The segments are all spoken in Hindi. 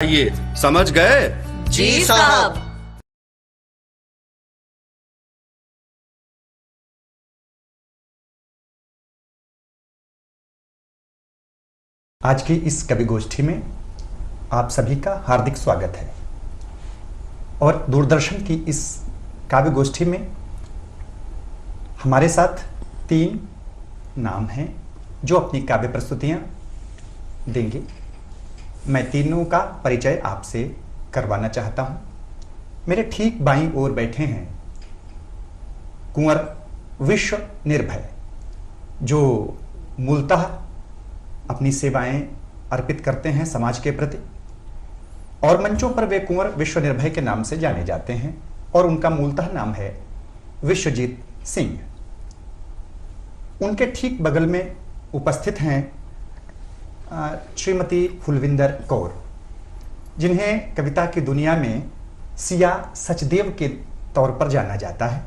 ये समझ गए? जी साहब। आज की इस कवि गोष्ठी में आप सभी का हार्दिक स्वागत है। और दूरदर्शन की इस काव्य गोष्ठी में हमारे साथ 3 नाम हैं जो अपनी काव्य प्रस्तुतियां देंगे। मैं तीनों का परिचय आपसे करवाना चाहता हूं। मेरे ठीक बाईं ओर बैठे हैं कुंवर विश्व निर्भय, जो मूलतः अपनी सेवाएं अर्पित करते हैं समाज के प्रति, और मंचों पर वे कुंवर विश्व निर्भय के नाम से जाने जाते हैं और उनका मूलतः नाम है विश्वजीत सिंह। उनके ठीक बगल में उपस्थित हैं श्रीमती फुलविंदर कौर, जिन्हें कविता की दुनिया में सिया सचदेव के तौर पर जाना जाता है।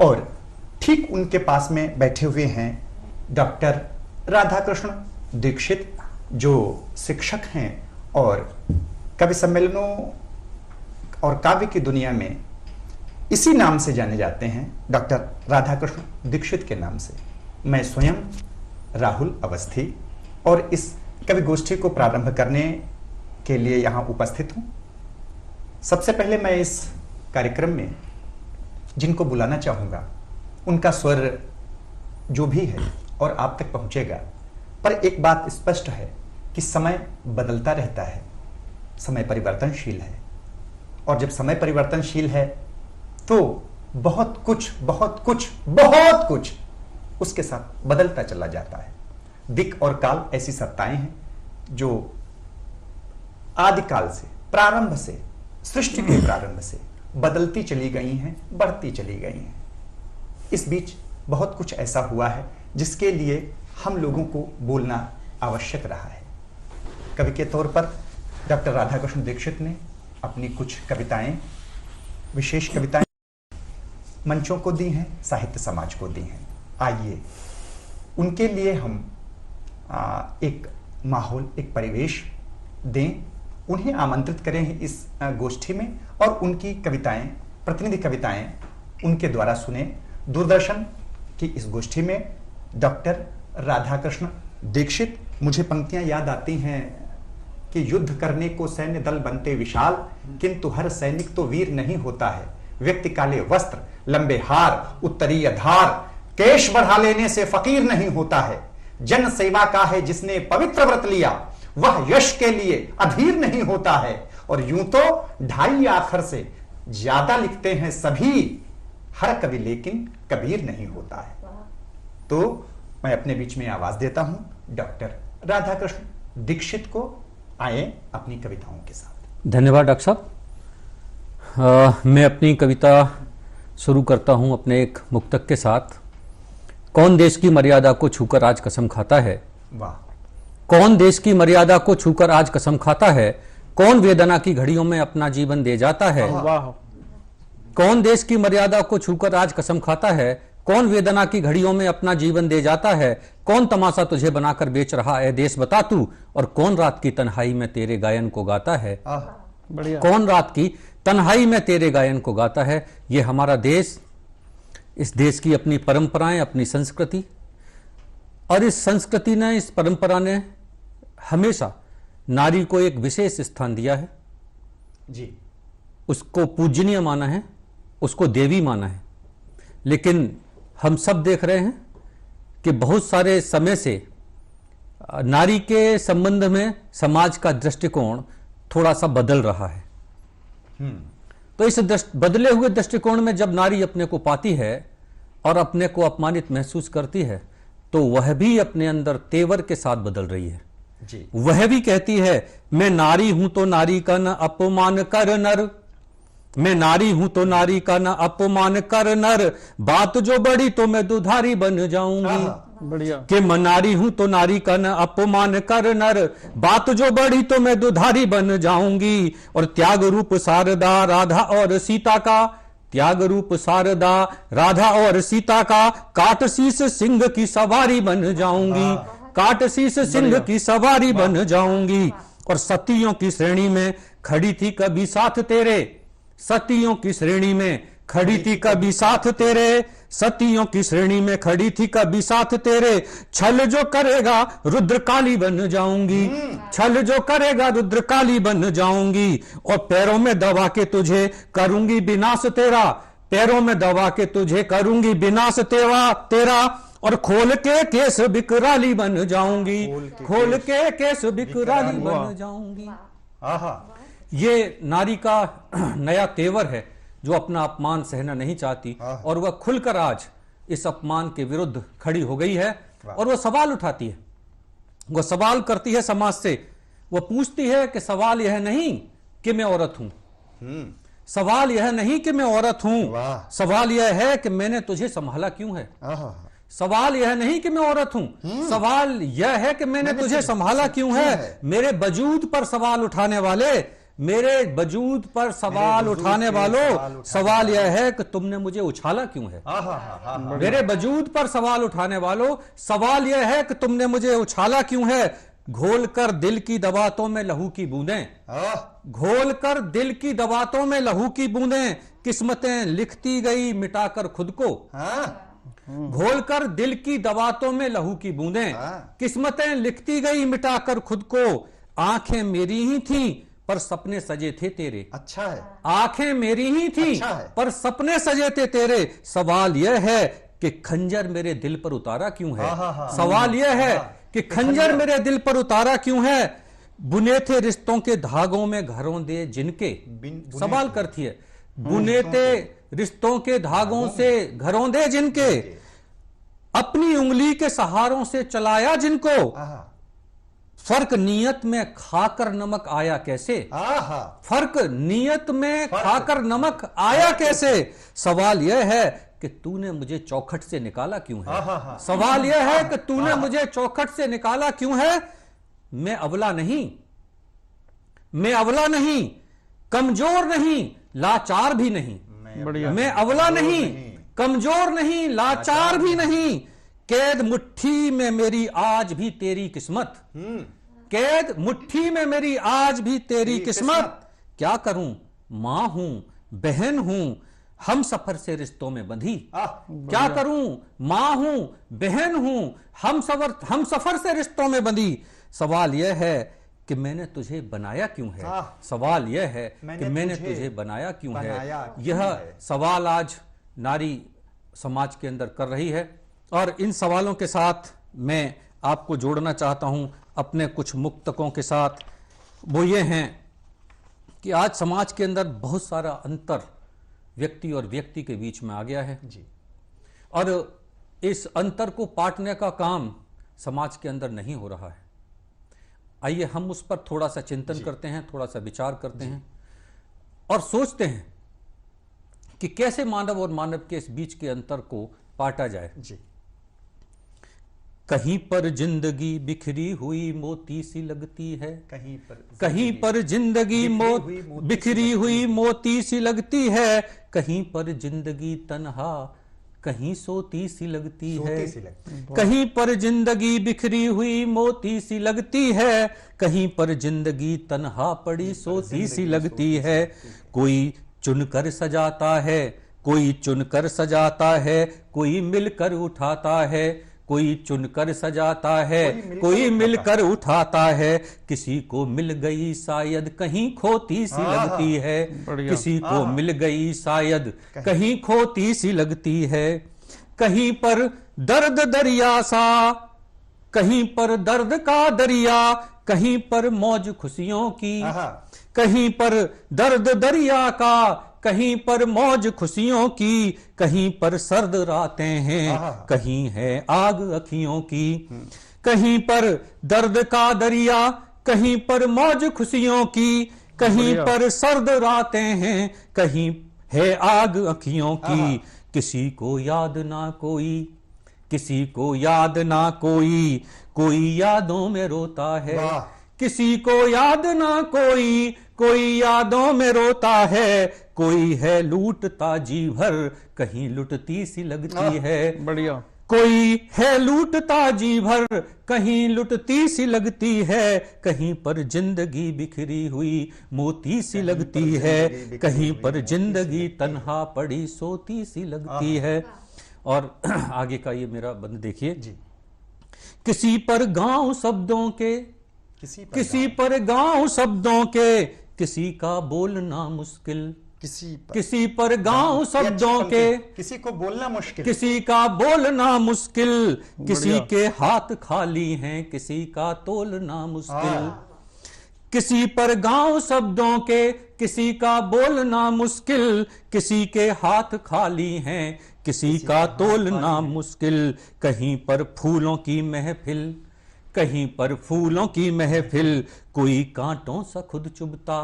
और ठीक उनके पास में बैठे हुए हैं डॉक्टर राधाकृष्ण दीक्षित, जो शिक्षक हैं और कवि सम्मेलनों और काव्य की दुनिया में इसी नाम से जाने जाते हैं, डॉक्टर राधाकृष्ण दीक्षित के नाम से। मैं स्वयं राहुल अवस्थी और इस कवि गोष्ठी को प्रारंभ करने के लिए यहाँ उपस्थित हूँ। सबसे पहले मैं इस कार्यक्रम में जिनको बुलाना चाहूँगा, उनका स्वर जो भी है और आप तक पहुँचेगा, पर एक बात स्पष्ट है कि समय बदलता रहता है, समय परिवर्तनशील है, और जब समय परिवर्तनशील है तो बहुत कुछ उसके साथ बदलता चला जाता है। दिक और काल ऐसी सत्ताएं हैं जो आदिकाल से, प्रारंभ से, सृष्टि के प्रारंभ से बदलती चली गई हैं, बढ़ती चली गई हैं। इस बीच बहुत कुछ ऐसा हुआ है जिसके लिए हम लोगों को बोलना आवश्यक रहा है। कवि के तौर पर डॉक्टर राधाकृष्ण दीक्षित ने अपनी कुछ कविताएं, विशेष कविताएं मंचों को दी हैं, साहित्य समाज को दी हैं। आइए उनके लिए हम एक माहौल, एक परिवेश दें, उन्हें आमंत्रित करें इस गोष्ठी में, और उनकी कविताएं, प्रतिनिधि कविताएं उनके द्वारा सुने। दूरदर्शन की इस गोष्ठी में डॉक्टर राधाकृष्ण दीक्षित, मुझे पंक्तियां याद आती हैं कि युद्ध करने को सैन्य दल बनते विशाल, किंतु हर सैनिक तो वीर नहीं होता है। व्यक्ति काले वस्त्र, लंबे हार, उत्तरीय धार, केश बढ़ा लेने से फकीर नहीं होता है। जन सेवा का है जिसने पवित्र व्रत लिया, वह यश के लिए अधीर नहीं होता है। और यूं तो 2.5 अक्षर से ज्यादा लिखते हैं सभी हर कवि, लेकिन कबीर नहीं होता है। तो मैं अपने बीच में आवाज देता हूं डॉक्टर राधाकृष्ण दीक्षित को। आए अपनी कविताओं के साथ। धन्यवाद डॉक्टर साहब। मैं अपनी कविता शुरू करता हूं अपने एक मुक्तक के साथ। कौन देश की मर्यादा को छूकर आज कसम खाता है। वाह। कौन देश की मर्यादा को छूकर आज कसम खाता है। कौन वेदना की घड़ियों में अपना जीवन दे जाता है। वाह। कौन देश की मर्यादा को छूकर आज कसम खाता है। कौन वेदना की घड़ियों में अपना जीवन दे जाता है। कौन तमाशा तुझे बनाकर बेच रहा है देश बता तू। और कौन रात की तन्हाई में तेरे गायन को गाता है। बढ़िया। कौन रात की तन्हाई में तेरे गायन को गाता है। ये हमारा देश, इस देश की अपनी परंपराएं, अपनी संस्कृति, और इस संस्कृति ने, इस परंपरा ने हमेशा नारी को एक विशेष स्थान दिया है जी। उसको पूजनीय माना है, उसको देवी माना है। लेकिन हम सब देख रहे हैं कि बहुत सारे समय से नारी के संबंध में समाज का दृष्टिकोण थोड़ा सा बदल रहा है। तो इस बदले हुए दृष्टिकोण में जब नारी अपने को पाती है और अपने को अपमानित महसूस करती है, तो वह भी अपने अंदर तेवर के साथ बदल रही है जी। वह भी कहती है, मैं नारी हूं तो नारी का न अपमान कर नर। मैं नारी हूं तो नारी का न अपमान कर नर। बात जो बड़ी तो मैं दुधारी बन जाऊंगी। बढ़िया। कि मैं नारी हूं तो नारी का न अपमान कर नर। बात जो बड़ी तो मैं दुधारी बन जाऊंगी। और त्याग रूप शारदा राधा और सीता का, त्याग रूप शारदा राधा और सीता का, काट शीस सिंह की सवारी बन जाऊंगी। काट शीस सिंह की सवारी बन जाऊंगी। और सतियों की श्रेणी में खड़ी थी कभी साथ तेरे, सतियों की श्रेणी में खड़ी थी कभी साथ तेरे, सतियों की श्रेणी में खड़ी थी कभी साथ तेरे। छल जो करेगा रुद्रकाली बन जाऊंगी, छल जो करेगा रुद्रकाली बन जाऊंगी, और पैरों में दबा के तुझे करूंगी विनाश तेरा, पैरों में दबा के तुझे करूंगी विनाश तेरा, और खोल के केस बिकराली बन जाऊंगी, खोल के केस बिकराली बन जाऊंगी। आहा, ये नारी का नया तेवर है जो अपना अपमान सहना नहीं चाहती, और वह खुलकर आज इस अपमान के विरुद्ध खड़ी हो गई है और वह सवाल उठाती है, वह सवाल करती है समाज से। वह पूछती है कि सवाल यह नहीं कि मैं औरत हूं, सवाल यह नहीं कि मैं औरत हूं, सवाल यह है कि मैंने तुझे संभाला क्यों है। सवाल यह नहीं कि मैं औरत हूं, सवाल यह है कि मैंने तुझे संभाला क्यों है। मेरे वजूद पर सवाल उठाने वाले, मेरे वजूद पर सवाल उठाने वालों, सवाल यह है कि तुमने मुझे उछाला क्यों है। मेरे वजूद पर सवाल उठाने वालों, सवाल यह है कि तुमने मुझे उछाला क्यों है। घोलकर दिल की दबातों में लहू की बूंदें, घोलकर दिल की दबातों में लहू की बूंदें, किस्मतें लिखती गई मिटाकर खुद को। घोलकर दिल की दबातों में लहू की बूंदें, किस्मतें लिखती गई मिटाकर खुद को। आंखें मेरी ही थी पर सपने सजे थे तेरे, अच्छा है, आंखें मेरी ही थी अच्छा है, पर सपने सजे थे तेरे। सवाल यह है कि खंजर मेरे दिल पर उतारा क्यों है। सवाल यह है कि खंजर मेरे दिल पर उतारा क्यों है। बुने थे रिश्तों के धागों में घरों दे जिनके, सवाल करती है, बुने थे रिश्तों के धागों से घरों दे जिनके, अपनी उंगली के सहारों से चलाया जिनको। फर्क नीयत में खाकर नमक आया कैसे, फर्क नीयत में खाकर नमक आया कैसे। सवाल यह है कि तूने मुझे चौखट से निकाला क्यों है। सवाल यह है कि तूने मुझे चौखट से निकाला क्यों है। मैं अबला नहीं, मैं अबला नहीं, कमजोर नहीं, लाचार भी नहीं। मैं अबला नहीं, कमजोर नहीं, लाचार भी नहीं। कैद मुट्ठी में मेरी आज भी तेरी किस्मत, कैद मुट्ठी में मेरी आज भी तेरी किस्मत। क्या करूं, मां हूं, बहन हूं, हम सफर से रिश्तों में बंधी। क्या करूं, मां हूं, बहन हूं, हम सफर से रिश्तों में बंधी। सवाल यह है कि मैंने तुझे बनाया क्यों है। सवाल यह है कि मैंने तुझे बनाया क्यों है। यह सवाल आज नारी समाज के अंदर कर रही है, और इन सवालों के साथ मैं आपको जोड़ना चाहता हूं अपने कुछ मुक्तकों के साथ। वो ये हैं कि आज समाज के अंदर बहुत सारा अंतर व्यक्ति और व्यक्ति के बीच में आ गया है जी, और इस अंतर को पाटने का काम समाज के अंदर नहीं हो रहा है। आइए हम उस पर थोड़ा सा चिंतन करते हैं, थोड़ा सा विचार करते हैं और सोचते हैं कि कैसे मानव और मानव के इस बीच के अंतर को पाटा जाए जी। कहीं पर जिंदगी बिखरी हुई मोती सी लगती है, कहीं पर जिंदगी बिखरी हुई मोती सी लगती है, कहीं पर जिंदगी तन्हा कहीं सोती सी लगती है, कहीं पर जिंदगी बिखरी हुई मोती सी लगती है, कहीं पर जिंदगी तन्हा पड़ी सोती सी लगती है। कोई चुनकर सजाता है, कोई चुनकर सजाता है, कोई मिलकर उठाता है, कोई चुनकर सजाता है, कोई मिलकर उठाता है। किसी को मिल गई शायद कहीं खोती सी लगती है, किसी को मिल गई शायद कहीं खोती सी लगती है। कहीं पर दर्द दरिया सा, कहीं पर दर्द का दरिया, कहीं पर मौज खुशियों की, कहीं पर दर्द दरिया का, कहीं पर मौज खुशियों की, कहीं पर सर्द रातें हैं, कहीं है आग अखियों की। कहीं पर दर्द का दरिया, कहीं पर मौज खुशियों की, कहीं पर सर्द रातें हैं, कहीं है आग अखियों की। किसी को याद ना कोई, किसी को याद ना कोई, कोई यादों में रोता है, किसी को याद ना कोई, कोई यादों में रोता है। कोई है लूटता जी भर, कहीं लुटती सी लगती है। बढ़िया। कोई है लूटता जी भर, कहीं लुटती सी लगती है, कहीं पर जिंदगी बिखरी हुई मोती सी लगती है, कहीं पर जिंदगी तन्हा पड़ी सोती सी लगती है। और आगे का ये मेरा बंद देखिए जी। किसी पर गांव शब्दों के, किसी पर गांव शब्दों के, किसी का बोलना मुश्किल, किसी पर गांव शब्दों के, किसी को बोलना मुश्किल, किसी का बोलना मुश्किल, किसी के हाथ खाली हैं, किसी का तोलना मुश्किल। किसी पर गांव शब्दों के, किसी का बोलना मुश्किल, किसी के हाथ खाली हैं, किसी का तोलना मुश्किल। कहीं पर फूलों की महफिल, कहीं पर फूलों की महफिल, कोई कांटों सा खुद चुभता,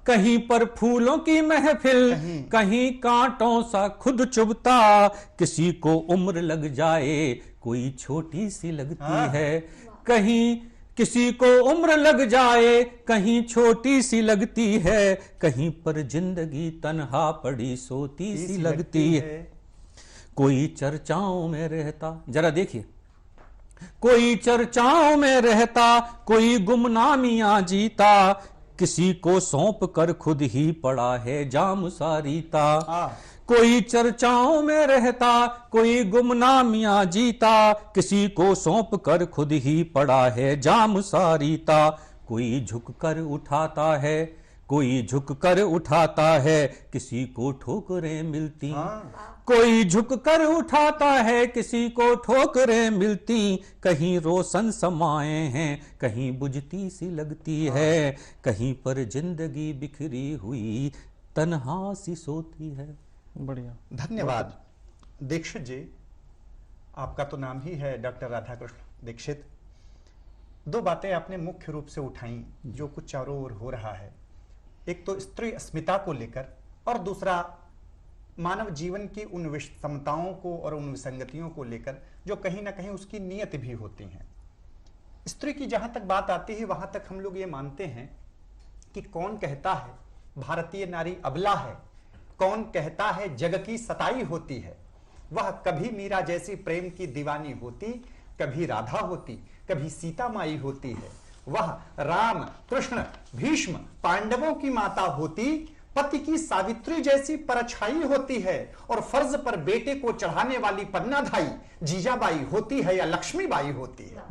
कहीं पर फूलों की महफिल, कहीं कांटों सा खुद चुभता। किसी को उम्र लग जाए, कोई छोटी सी लगती है, कहीं किसी को उम्र लग जाए, कहीं छोटी सी लगती है, कहीं पर जिंदगी तन्हा पड़ी सोती सी लगती है। कोई चर्चाओं में रहता, जरा देखिए, कोई चर्चाओं में रहता, कोई गुमनामियां जीता, किसी को सौंप कर खुद ही पड़ा है जाम सारीता। कोई चर्चाओं में रहता, कोई गुमनामियां जीता, किसी को सौंप कर खुद ही पड़ा है जाम सारीता। कोई झुक कर उठाता है, कोई झुक कर उठाता है, किसी को ठोकरें मिलती, कोई झुक कर उठाता है, किसी को ठोकरें मिलती। कहीं रोशन समाए हैं, कहीं बुझती सी लगती है, कहीं पर जिंदगी बिखरी हुई तन्हा सी सोती है। बढ़िया, धन्यवाद दीक्षित जी। आपका तो नाम ही है डॉक्टर राधाकृष्ण दीक्षित। दो बातें आपने मुख्य रूप से उठाई जो कुछ चारों ओर हो रहा है। एक तो स्त्री अस्मिता को लेकर, और दूसरा मानव जीवन की उन विषमताओं को और उन विसंगतियों को लेकर जो कहीं ना कहीं उसकी नियत भी होती हैं। स्त्री की जहां तक बात आती है, वहां तक हम लोग ये मानते हैं कि कौन कहता है भारतीय नारी अबला है, कौन कहता है जग की सताई होती है। वह कभी मीरा जैसी प्रेम की दीवानी होती, कभी राधा होती, कभी सीता माई होती है। वह राम, कृष्ण, भीष्म, पांडवों की माता होती, पति की सावित्री जैसी परछाई होती है, और फर्ज पर बेटे को चढ़ाने वाली पन्नाधाई जीजाबाई होती है या लक्ष्मीबाई होती है।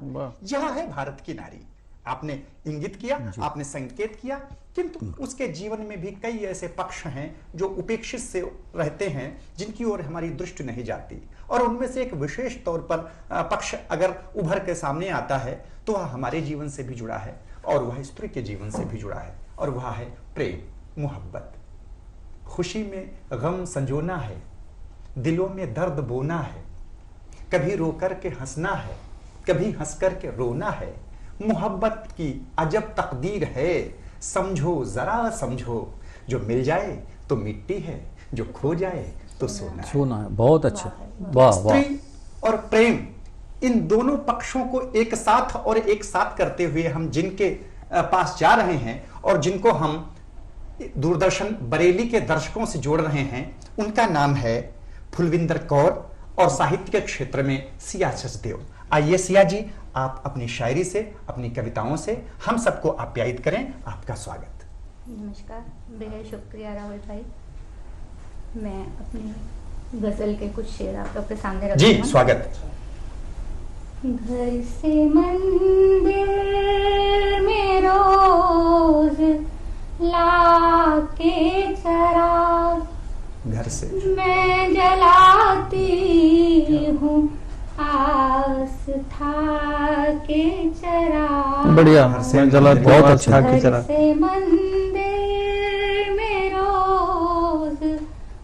यह है भारत की नारी। आपने इंगित किया, आपने संकेत किया, किंतु उसके जीवन में भी कई ऐसे पक्ष हैं जो उपेक्षित से रहते हैं, जिनकी ओर हमारी दृष्टि नहीं जाती। और उनमें से एक विशेष तौर पर पक्ष अगर उभर के सामने आता है तो वह हमारे जीवन से भी जुड़ा है, और वह स्त्री के जीवन से भी जुड़ा है, और वह है प्रेम, मोहब्बत। खुशी में गम संजोना है, दिलों में दर्द बोना है, कभी रो कर के हंसना है, कभी हंस कर के रोना है। मोहब्बत की अजब तकदीर है, समझो जरा समझो, जो मिल जाए तो मिट्टी है, जो खो जाए तो सोना है। बहुत अच्छा, वाह वाह। स्त्री और प्रेम, इन दोनों पक्षों को एक साथ और एक साथ करते हुए हम जिनके पास जा रहे हैं और जिनको हम दूरदर्शन बरेली के दर्शकों से जोड़ रहे हैं, उनका नाम है फुलविंदर कौर और साहित्य के क्षेत्र में सिया सचदेव। आइए सिया जी, आप अपनी शायरी से, अपनी कविताओं से हम सबको आप्यायित करें। आपका स्वागत। नमस्कार, बेहद शुक्रिया राहुल भाई। मैं अपनी गजल के कुछ शेर आपके सामने रखती हूं। जी स्वागत। घर से मंदिर में रोज लाके चराग, घर से मैं जलाती हूँ आस्था के चराग। बढ़िया, मैं जला बहुत अच्छा के चराग। घर से मंदिर में रोज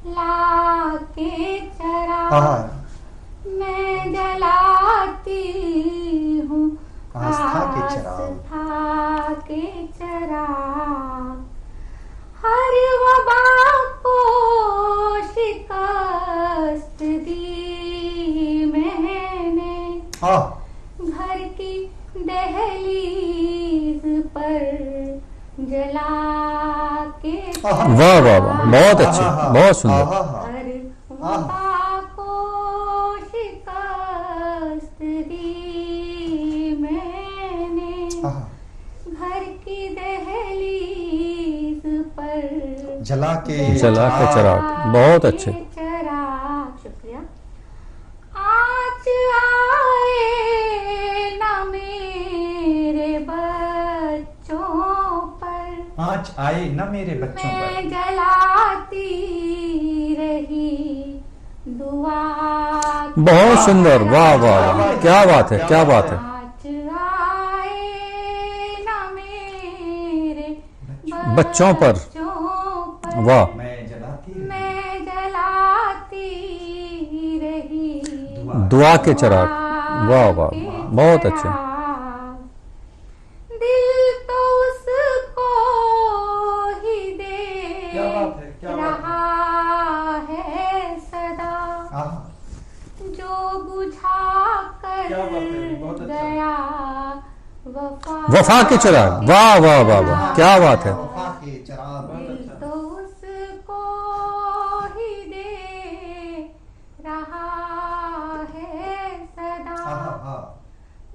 लाके चराग, मैं जलाती हूँ आस्था के चराग। हर वबा को शिकस्त दी मैंने, घर की दहलीज पर जला के। वाह वाह वाह, बहुत अच्छे, बहुत सुंदर। हर वबा को शिकस्त पर जला के चराग, बहुत अच्छे। चराग, शुक्रिया। आज आए ना मेरे बच्चों पर, आज आए न मेरे बच्चों पर, मैं जलाती रही दुआ। बहुत सुंदर, वाह वाह वाह, क्या बात है, क्या बात है। आज आए ना मेरे बच्चों पर, पर, वाह, मैं जलाती मैं जलाती रही दुआ के चराग, वाह वाह, बहुत अच्छे। दिल तो उसको ही दे क्या बात है, क्या बात रहा है सदा, आहा, जो बुझा कर क्या बात है, बहुत अच्छा। गया वफा के चराग, वाह वाह वाह वाह, क्या बात है। वफा के चराग, दिल तो उसको ही दे रहा है सदा, आहा,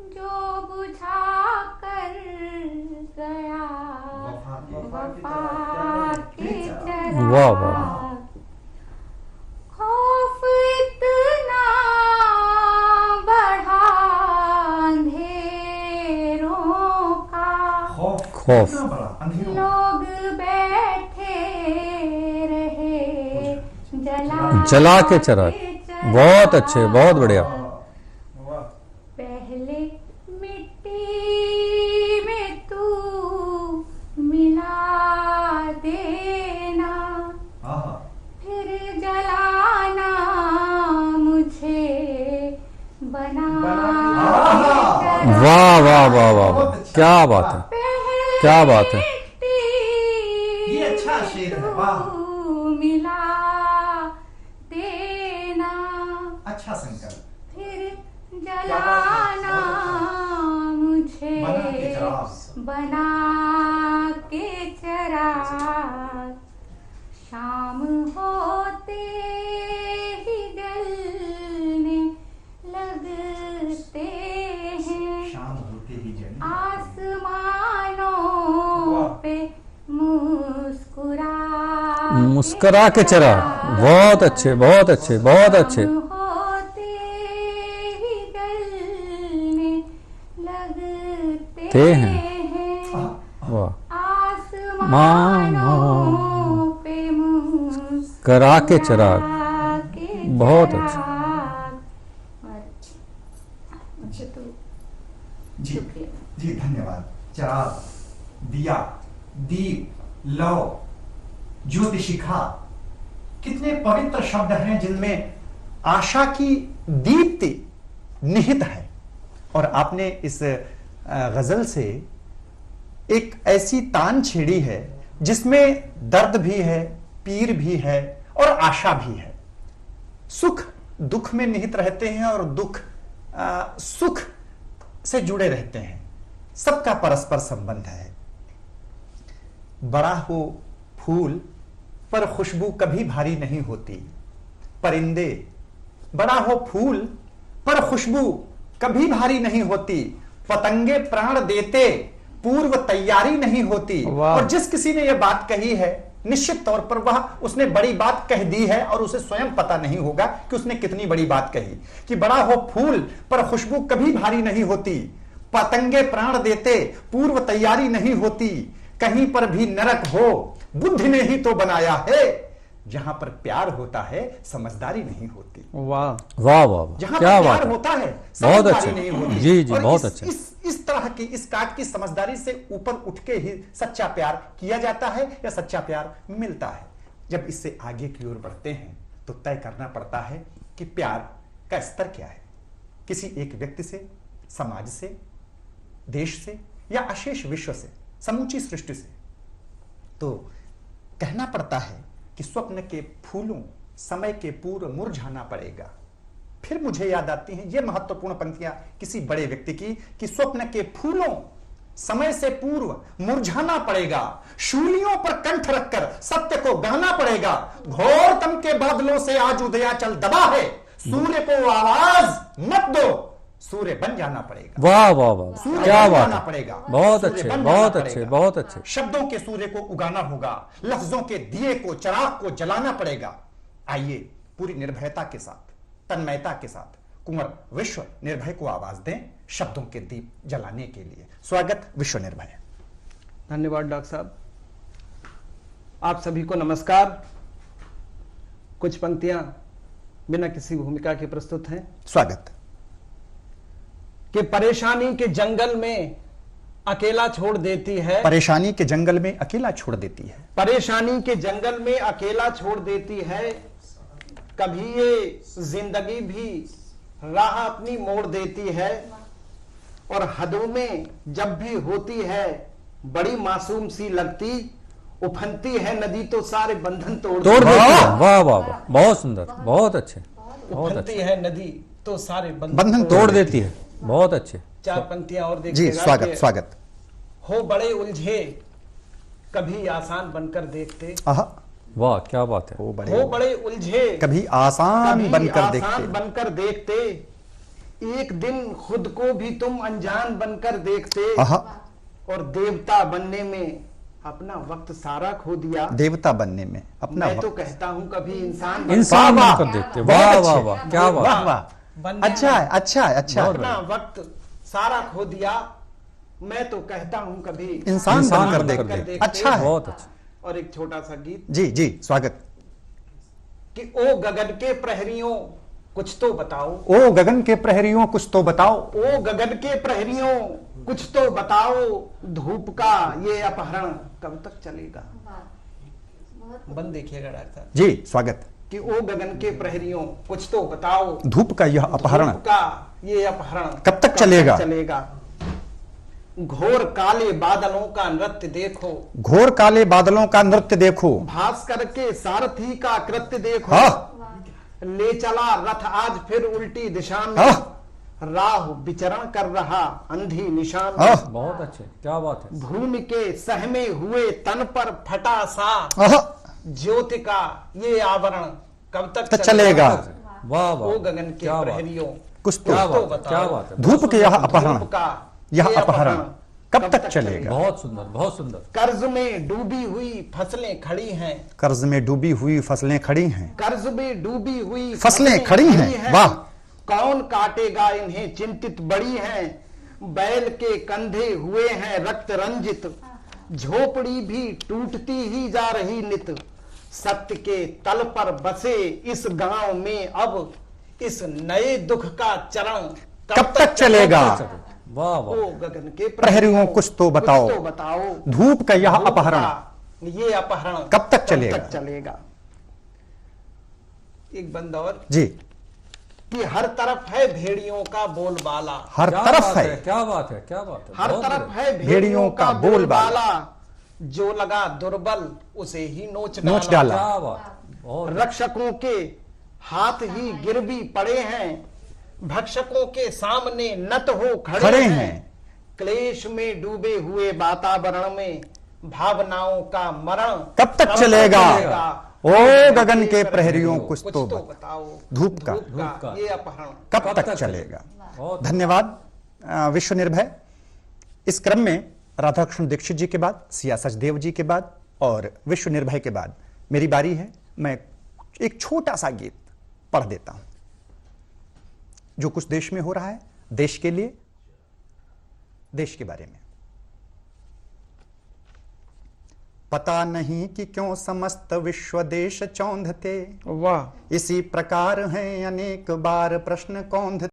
जो बुझा कर गया वफा के चराग। वाह वाह, खौफ इतना बढ़ा अंधेरों का, खौफ, इतना बड़ा अंधेरों, लोग बैठे रहे जला के चराग, बहुत अच्छे, बहुत बढ़िया। पहले मिट्टी में तू मिला देना, आहा, फिर जलाना मुझे बना के चला। वाह वाह वाह वाह वाह, क्या बात है, पहले क्या बात है। मिट्टी ये अच्छा शेर है, वाह। तू मिला देना, अच्छा संकल्प, फिर जलाना मुझे बना के चराग, बना के चराग। शाम होते ही जलने लगते हैं शाम होते ही जल, आसमानों वाह। पे मुस्कुरा मुस्कुरा के चराग, बहुत अच्छे, बहुत अच्छे, बहुत अच्छे। शाम होते ही जलने लगते ते हैं। हैं वाह, आसमानों पे करा के चराग, के बहुत अच्छा। चराग। और मुझे तो जी शुक्रिया। जी, धन्यवाद। चराग, दिया, दीप, लौ, ज्योतिशिखा, कितने पवित्र शब्द हैं जिनमें आशा की दीप्ति निहित है। और आपने इस गजल से एक ऐसी तान छेड़ी है जिसमें दर्द भी है, पीर भी है और आशा भी है। सुख दुख में निहित रहते हैं और दुख सुख से जुड़े रहते हैं। सबका परस्पर संबंध है। बड़ा हो फूल पर खुशबू कभी भारी नहीं होती। परिंदे, बड़ा हो फूल पर खुशबू कभी भारी नहीं होती। पतंगे प्राण देते पूर्व तैयारी नहीं होती। और जिस किसी ने यह बात कही है, निश्चित तौर पर वह उसने बड़ी बात कह दी है और उसे स्वयं पता नहीं होगा कि उसने कितनी बड़ी बात कही। कि बड़ा हो फूल पर खुशबू कभी भारी नहीं होती। पतंगे प्राण देते पूर्व तैयारी नहीं होती। कहीं पर भी नरक हो बुद्धि ने ही तो बनाया है। जहां पर प्यार होता है समझदारी नहीं होती। वाह वाह वाह, जहां क्या पर बात प्यार है, होता है बहुत समझदारी अच्छे। नहीं होती। जी जी, और बहुत अच्छे। इस तरह की, इस काट की समझदारी से ऊपर उठ के ही सच्चा प्यार किया जाता है या सच्चा प्यार मिलता है। जब इससे आगे की ओर बढ़ते हैं तो तय करना पड़ता है कि प्यार का स्तर क्या है। किसी एक व्यक्ति से, समाज से, देश से या अशेष विश्व से, समूची सृष्टि से। तो कहना पड़ता है कि स्वप्न के फूलों समय के पूर्व मुरझाना पड़ेगा। फिर मुझे याद आती हैं ये महत्वपूर्ण पंक्तियां किसी बड़े व्यक्ति की कि स्वप्न के फूलों समय से पूर्व मुरझाना पड़ेगा। शूलियों पर कंठ रखकर सत्य को गाना पड़ेगा। घोर तम के बादलों से आज उदयाचल दबा है। सूर्य को आवाज मत दो, सूर्य बन जाना पड़ेगा। वाह वाह वाह, सूर्य क्या बन बात जाना है, पड़ेगा। बहुत सूर्य अच्छे बन बहुत जाना अच्छे पड़ेगा। बहुत अच्छे। शब्दों के सूर्य को उगाना होगा, लफ्जों के दिए को, चिराग को जलाना पड़ेगा। आइए पूरी निर्भयता के साथ, तन्मयता के साथ कुंवर विश्व निर्भय को आवाज दें शब्दों के दीप जलाने के लिए। स्वागत विश्व निर्भय। धन्यवाद डॉक्टर साहब। आप सभी को नमस्कार। कुछ पंक्तियां बिना किसी भूमिका के प्रस्तुत हैं। स्वागत। कि परेशानी के जंगल में अकेला छोड़ देती है, परेशानी के जंगल में अकेला छोड़ देती है, परेशानी के जंगल में अकेला छोड़ देती है। कभी ये जिंदगी भी राह अपनी मोड़ देती है, और हदों में जब भी होती है बड़ी मासूम सी लगती, उफनती है नदी तो सारे बंधन तोड़ तोड़ देती देती है। है। वाह वाह वाह, बहुत सुंदर, बहुत अच्छे, बहुत उफनती अच्छे। है नदी तो सारे बंधन तोड़ देती है, बहुत अच्छे। चार पंक्तियां और जी देखिएगा। स्वागत कि स्वागत। हो बड़े उलझे कभी आसान बनकर देखते, आहा, वाह क्या बात है। वो हो बड़े उलझे कभी आसान कभी बनकर आसान देखते। बनकर देखते, एक दिन खुद को भी तुम अनजान बनकर देखते, आहा, और देवता बनने में अपना वक्त सारा खो दिया। देवता बनने में अपना मैं तो वक्त। कहता हूं कभी इंसान इंसान वाह, बनकर देखते, बहुत वाह अच्छे। वाह वाह, क्या बात वाह है। वाह, बनने अच्छा है, अच्छा है, अच्छा है। अपना वक्त सारा खो दिया। मैं तो कहता हूं कभी इंसान इंसान बनकर बनकर देखते। देखते। अच्छा है। बहुत अच्छा। और एक छोटा सा गीत जी जी स्वागत। कि ओ गगन के प्रहरियों कुछ तो बताओ, ओ गगन के प्रहरियों कुछ तो बताओ, ओ गगन के प्रहरियों कुछ तो बताओ, धूप का ये अपहरण कब तक चलेगा। बंद देखिएगा डॉक्टर साहब। जी स्वागत। कि ओ गगन के प्रहरियों कुछ तो बताओ, धूप का यह अपहरण धूप का ये अपहरण कब तक चलेगा? घोर काले बादलों का नृत्य देखो, घोर काले बादलों का नृत्य देखो, भास्कर के सारथी का कृत्य देखो, हाँ। ले चला रथ आज फिर उल्टी दिशा में, हाँ। राह विचरण कर रहा अंधी निशान हाँ। में, बहुत अच्छे, क्या बात है। भूमि के सहमे हुए तन पर फटा सा, आहा, ज्योति का ये आवरण कब तक तो चलेगा। वाह वाह, ओ गगन के क्या बात, प्रहरियों कुछ क्या तो बात है, बताओ। क्या बात है। धूप के यह अपहरण, धूप का यह ये अपहरण कब तक चलेगा? बहुत सुंदर, बहुत सुंदर। कर्ज में डूबी हुई फसलें खड़ी हैं, कर्ज में डूबी हुई फसलें खड़ी हैं, कर्ज में डूबी हुई फसलें खड़ी हैं। वाह। कौन काटेगा इन्हें चिंतित बड़ी हैं, बैल के कंधे हुए हैं रक्त रंजित, झोपड़ी भी टूटती ही जा रही नित, सत्य के तल पर बसे इस गांव में अब इस नए दुख का चरण कब तक चलेगा? वाह वाह, ओ गगन के प्रहरियों कुछ तो बताओ, कुछ तो बताओ, धूप का यह धूप अपहरण का ये अपहरण कब तक चलेगा? चलेगा। एक बंद और जी। कि हर तरफ है भेड़ियों का बोलबाला, हर क्या तरफ बात है, क्या बात है, क्या बात है। हर बहुत तरफ बढ़िया। है भेड़ियों का बोलबाला, जो लगा दुर्बल उसे ही नोच नोच डाला, डाला। क्या बात, बहुत रक्षकों के हाथ ही गिर भी पड़े हैं, भक्षकों के सामने नत हो खड़े खड़े हैं। हैं, क्लेश में डूबे हुए वातावरण में भावनाओं का मरण कब तक चलेगा? ओ गगन के प्रहरियों कुछ तो बताओ, धूप का ये अपहरण कब तक चलेगा? बहुत धन्यवाद विश्व निर्भय। इस क्रम में राधाकृष्ण दीक्षित जी के बाद, सिया सचदेव जी के बाद और विश्व निर्भय के बाद मेरी बारी है। मैं एक छोटा सा गीत पढ़ देता हूं जो कुछ देश में हो रहा है, देश के लिए, देश के बारे में। पता नहीं कि क्यों समस्त विश्व देश चौंधते, वाह। इसी प्रकार हैं अनेक बार प्रश्न कौंधते।